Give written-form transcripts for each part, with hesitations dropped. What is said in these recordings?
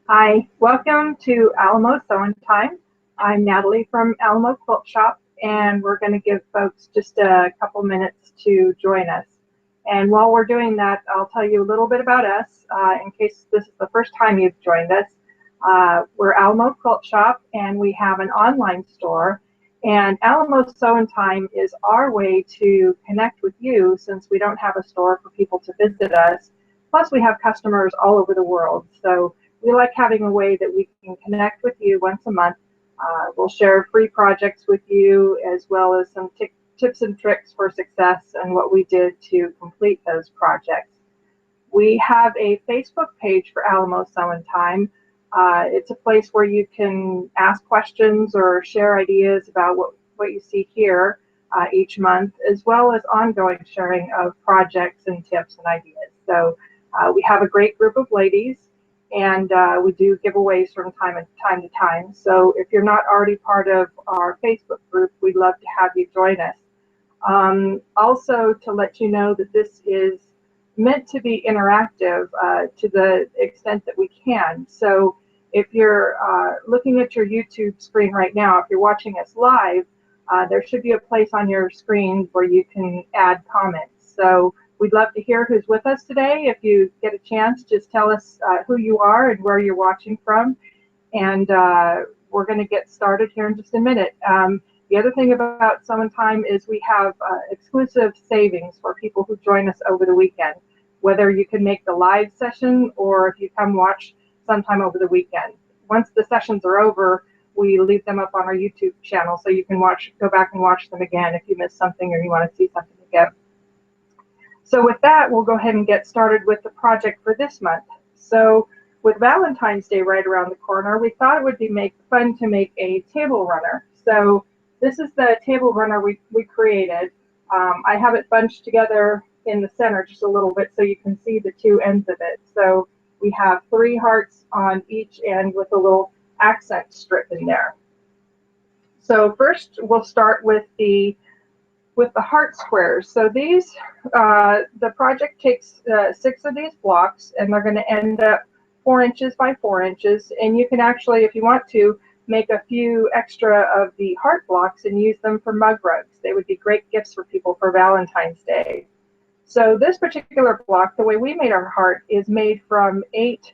Hi, welcome to Alamo Sewing Time. I'm Natalie from Alamo Quilt Shop, and we're going to give folks just a couple minutes to join us. And while we're doing that, I'll tell you a little bit about us in case this is the first time you've joined us. We're Alamo Quilt Shop, and we have an online store. And Alamo Sewing Time is our way to connect with you since we don't have a store for people to visit us. Plus, we have customers all over the world. So we like having a way that we can connect with you once a month. We'll share free projects with you as well as some tips and tricks for success and what we did to complete those projects. We have a Facebook page for Alamo Sewing Time. It's a place where you can ask questions or share ideas about what you see here each month, as well as ongoing sharing of projects and tips and ideas. So we have a great group of ladies, and we do giveaways from time to time. So if you're not already part of our Facebook group, we'd love to have you join us. Also, to let you know that this is meant to be interactive to the extent that we can. So if you're looking at your YouTube screen right now, if you're watching us live, there should be a place on your screen where you can add comments. So we'd love to hear who's with us today. If you get a chance, just tell us who you are and where you're watching from. And we're going to get started here in just a minute. The other thing about Sewing Time is we have exclusive savings for people who join us over the weekend, whether you can make the live session or if you come watch sometime over the weekend. Once the sessions are over, we leave them up on our YouTube channel so you can go back and watch them again if you missed something or you want to see something again. So with that, we'll go ahead and get started with the project for this month. So with Valentine's Day right around the corner, we thought it would be fun to make a table runner. So this is the table runner we created. I have it bunched together in the center just a little bit so you can see the two ends of it. So we have 3 hearts on each end with a little accent strip in there. So first we'll start with the heart squares. So these, the project takes 6 of these blocks, and they're going to end up 4 inches by 4 inches. And you can actually, if you want to, make a few extra of the heart blocks and use them for mug rugs. They would be great gifts for people for Valentine's Day. So this particular block, the way we made our heart, is made from 8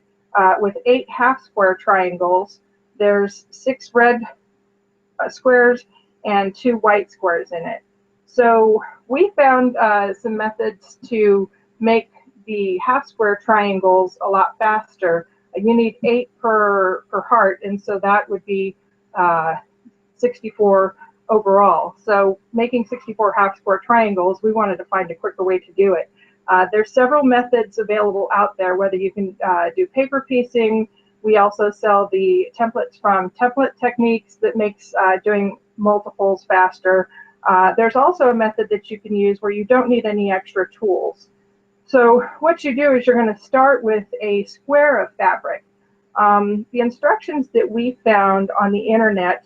half square triangles. There's 6 red squares and 2 white squares in it. So we found some methods to make the half square triangles a lot faster. You need 8 per heart, and so that would be 64 overall. So making 64 half square triangles, we wanted to find a quicker way to do it. There's several methods available out there, whether you can do paper piecing. We also sell the templates from Template Techniques that makes doing multiples faster. There's also a method that you can use where you don't need any extra tools. So what you do is you're going to start with a square of fabric. The instructions that we found on the internet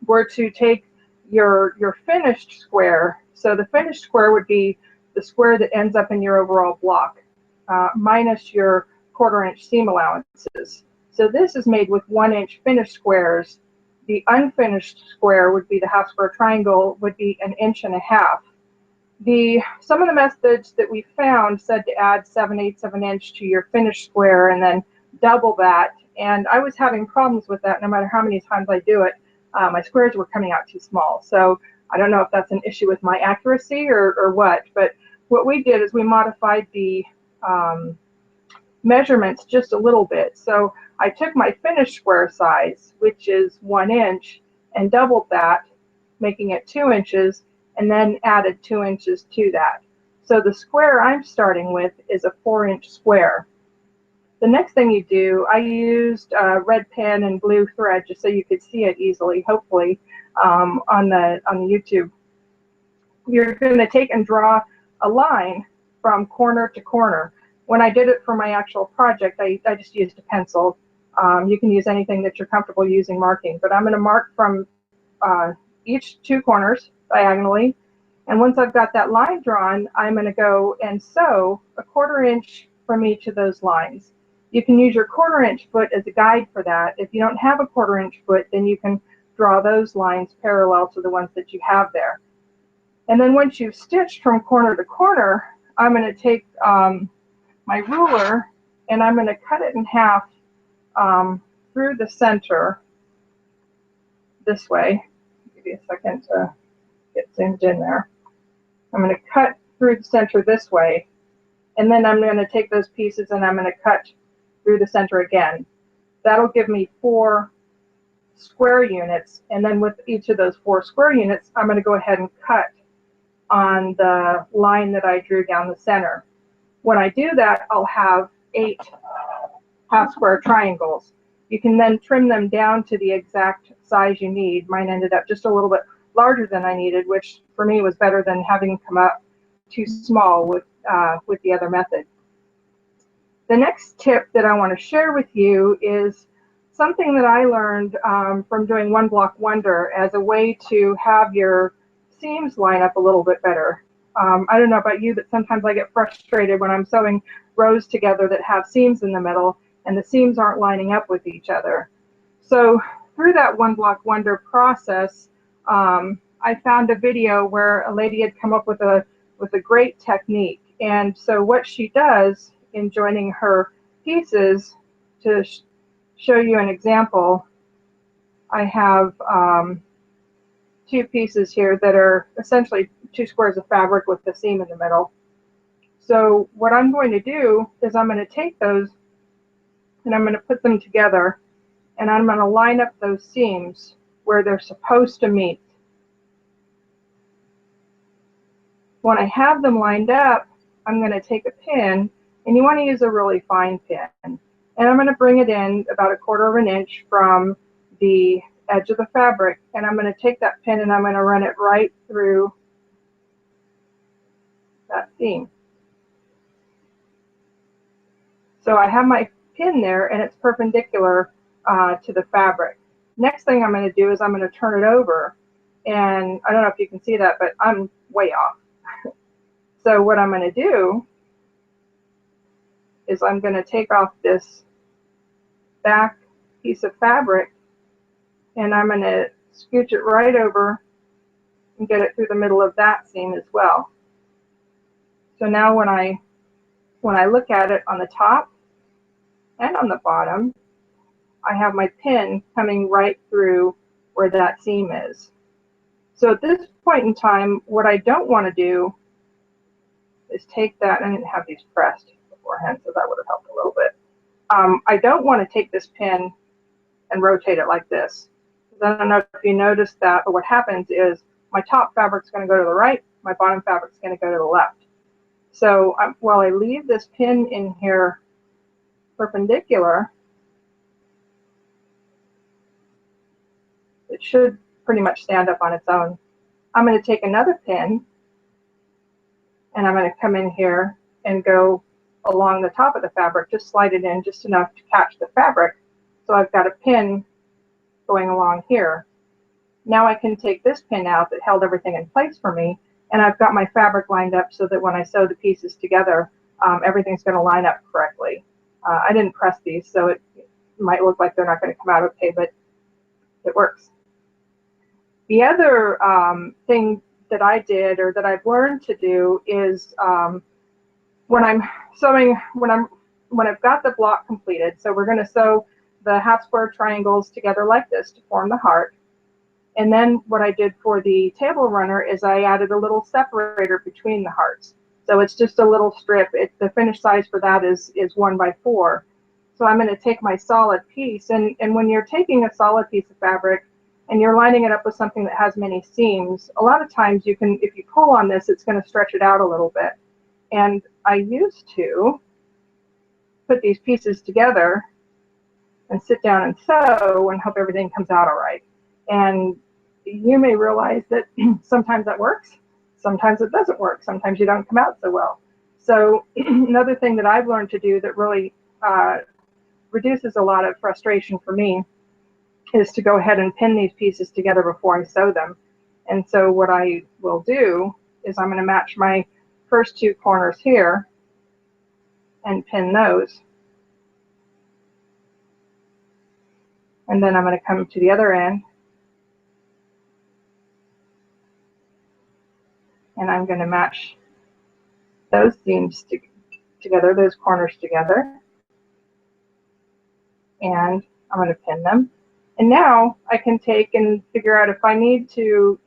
were to take your finished square. So the finished square would be the square that ends up in your overall block, minus your 1/4 inch seam allowances. So this is made with 1 inch finished squares. The unfinished square would be the half square triangle, would be 1.5 inches. Some of the methods that we found said to add 7/8 of an inch to your finished square and then double that. And I was having problems with that no matter how many times I do it. My squares were coming out too small. So I don't know if that's an issue with my accuracy or what, but what we did is we modified the measurements just a little bit. So I took my finished square size, which is 1 inch, and doubled that, making it 2 inches, and then added 2 inches to that. So the square I'm starting with is a 4-inch square. The next thing you do, I used red pen and blue thread just so you could see it easily, hopefully, on the YouTube. You're going to take and draw a line from corner to corner. When I did it for my actual project, I just used a pencil. You can use anything that you're comfortable using marking, but I'm going to mark from each 2 corners diagonally. And once I've got that line drawn, I'm going to go and sew a 1/4 inch from each of those lines. You can use your 1/4 inch foot as a guide for that. If you don't have a 1/4 inch foot, then you can draw those lines parallel to the ones that you have there. And then once you've stitched from corner to corner, I'm going to take my ruler and I'm going to cut it in half through the center this way. Give you a second to get zoomed in there. I'm going to cut through the center this way, and then I'm going to take those pieces and I'm going to cut through the center again. That'll give me 4 square units, and then with each of those 4 square units, I'm going to go ahead and cut on the line that I drew down the center. When I do that, I'll have 8 half square triangles. You can then trim them down to the exact size you need. Mine ended up just a little bit larger than I needed, which for me was better than having come up too small with the other method. The next tip that I want to share with you is something that I learned from doing One Block Wonder as a way to have your seams line up a little bit better. I don't know about you, but sometimes I get frustrated when I'm sewing rows together that have seams in the middle and the seams aren't lining up with each other. So through that One Block Wonder process, I found a video where a lady had come up with a great technique. And so what she does in joining her pieces, to show you an example, I have 2 pieces here that are essentially 2 squares of fabric with the seam in the middle. So what I'm going to do is I'm going to take those and I'm going to put them together, and I'm going to line up those seams where they're supposed to meet. When I have them lined up, I'm going to take a pin, and you want to use a really fine pin, and I'm going to bring it in about 1/4 inch from the edge of the fabric, and I'm going to take that pin and I'm going to run it right through that seam. So I have my pin there and it's perpendicular to the fabric. Next thing I'm going to do is I'm going to turn it over, and I don't know if you can see that, but I'm way off. So what I'm going to do is I'm going to take off this back piece of fabric and I'm going to scooch it right over and get it through the middle of that seam as well. So now when I look at it on the top and on the bottom, I have my pin coming right through where that seam is. So at this point in time, what I don't want to do is take that, and I didn't have these pressed beforehand, so that would have helped a little bit. I don't want to take this pin and rotate it like this. I don't know if you noticed that, but what happens is my top fabric's going to go to the right, my bottom fabric's going to go to the left. So while I leave this pin in here perpendicular, it should pretty much stand up on its own. I'm going to take another pin and I'm going to come in here and go along the top of the fabric, just slide it in just enough to catch the fabric. So I've got a pin going along here. Now I can take this pin out that held everything in place for me, and I've got my fabric lined up so that when I sew the pieces together, everything's going to line up correctly. I didn't press these, so it might look like they're not going to come out okay, but it works. The other thing that I did, or that I've learned to do, is when I'm sewing, when I've got the block completed, so we're going to sew the half square triangles together like this to form the heart. And then what I did for the table runner is I added a little separator between the hearts. So it's just a little strip. The finished size for that is 1x4. So I'm going to take my solid piece, and when you're taking a solid piece of fabric and you're lining it up with something that has many seams, a lot of times you can, if you pull on this, it's going to stretch it out a little bit. And I used to put these pieces together and sit down and sew and hope everything comes out all right. And you may realize that sometimes that works, sometimes it doesn't work, sometimes you don't come out so well. So another thing that I've learned to do that really reduces a lot of frustration for me is to go ahead and pin these pieces together before I sew them. And so what I will do is I'm going to match my first 2 corners here and pin those. And then I'm going to come to the other end, and I'm going to match those seams together, those corners together, and I'm going to pin them. And now I can take and figure out if I need to,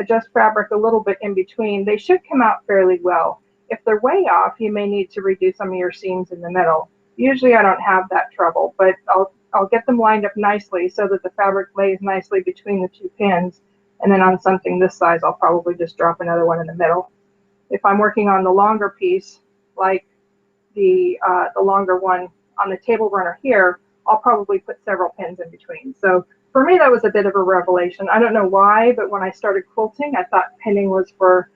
adjust fabric a little bit in between. They should come out fairly well. If they're way off, you may need to redo some of your seams in the middle. Usually I don't have that trouble, but I'll get them lined up nicely so that the fabric lays nicely between the two pins. And then on something this size, I'll probably just drop another one in the middle. If I'm working on the longer piece, like the longer one on the table runner here, I'll probably put several pins in between. So for me, that was a bit of a revelation. I don't know why, but when I started quilting, I thought pinning was for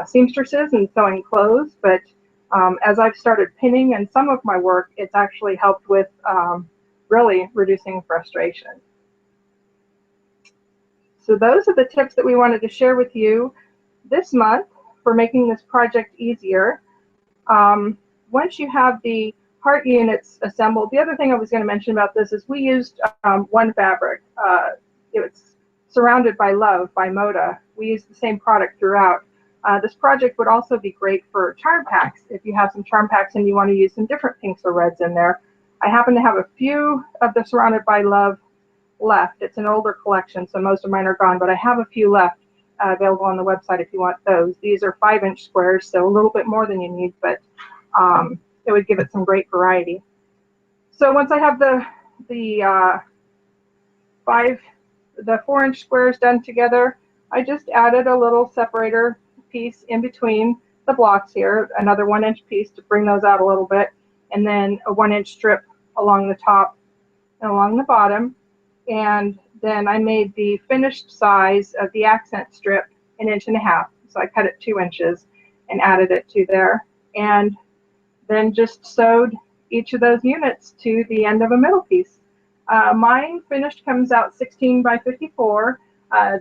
seamstresses and sewing clothes. But as I've started pinning in some of my work, it's actually helped with really reducing frustration. So those are the tips that we wanted to share with you this month for making this project easier. Once you have the heart units assembled, the other thing I was going to mention about this is we used one fabric. It's Surrounded by Love by Moda. We used the same product throughout. This project would also be great for charm packs if you have some charm packs and you want to use some different pinks or reds in there. I happen to have a few of the Surrounded by Love left. It's an older collection, so most of mine are gone, but I have a few left available on the website if you want those. These are 5-inch squares, so a little bit more than you need, but it would give it some great variety. So once I have the 4-inch squares done together, I just added a little separator piece in between the blocks here, another 1-inch piece to bring those out a little bit, and then a 1-inch strip along the top and along the bottom. And then I made the finished size of the accent strip 1.5 inches. So I cut it 2 inches and added it to there. And then just sewed each of those units to the end of a middle piece. Mine finished comes out 16 by 54.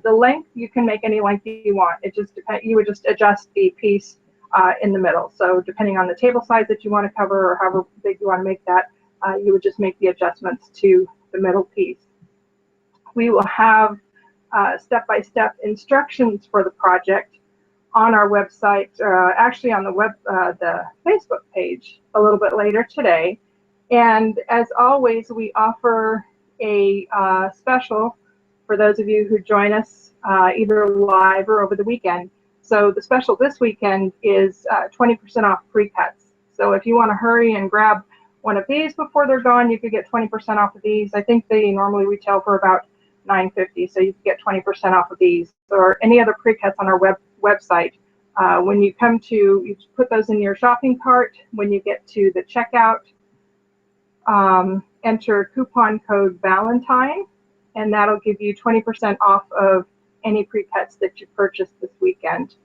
The length, you can make any length you want. It just depends. You would just adjust the piece in the middle. So depending on the table size that you want to cover or however big you want to make that, you would just make the adjustments to the middle piece. We will have step-by-step instructions for the project on our website, actually on the Facebook page a little bit later today. And as always, we offer a special for those of you who join us either live or over the weekend. So the special this weekend is 20% off pre-cuts. So if you want to hurry and grab one of these before they're gone, you could get 20% off of these. I think they normally retail for about $9.50, so you can get 20% off of these or any other pre-cuts on our website. When you come to, you put those in your shopping cart. When you get to the checkout, enter coupon code Valentine, and that'll give you 20% off of any pre-cuts that you purchase this weekend.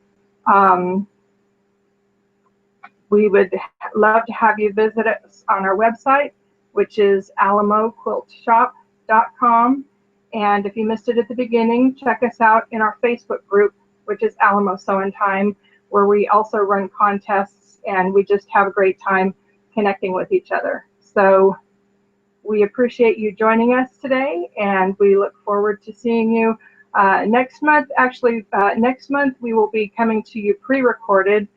We would love to have you visit us on our website, which is alamoquiltshop.com. And if you missed it at the beginning, check us out in our Facebook group, which is Alamo Sewing Time, where we also run contests and we just have a great time connecting with each other. So we appreciate you joining us today, and we look forward to seeing you next month. Actually, next month we will be coming to you pre-recorded.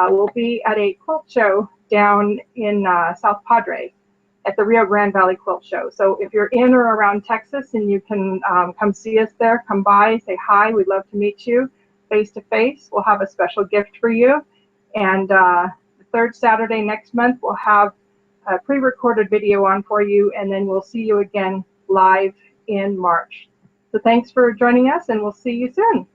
We'll be at a quilt show down in South Padre at the Rio Grande Valley Quilt Show. So if you're in or around Texas and you can come see us there, come by, say hi. We'd love to meet you face to face. We'll have a special gift for you. And the third Saturday next month, we'll have a pre-recorded video on for you, and then we'll see you again live in March. So thanks for joining us, and we'll see you soon.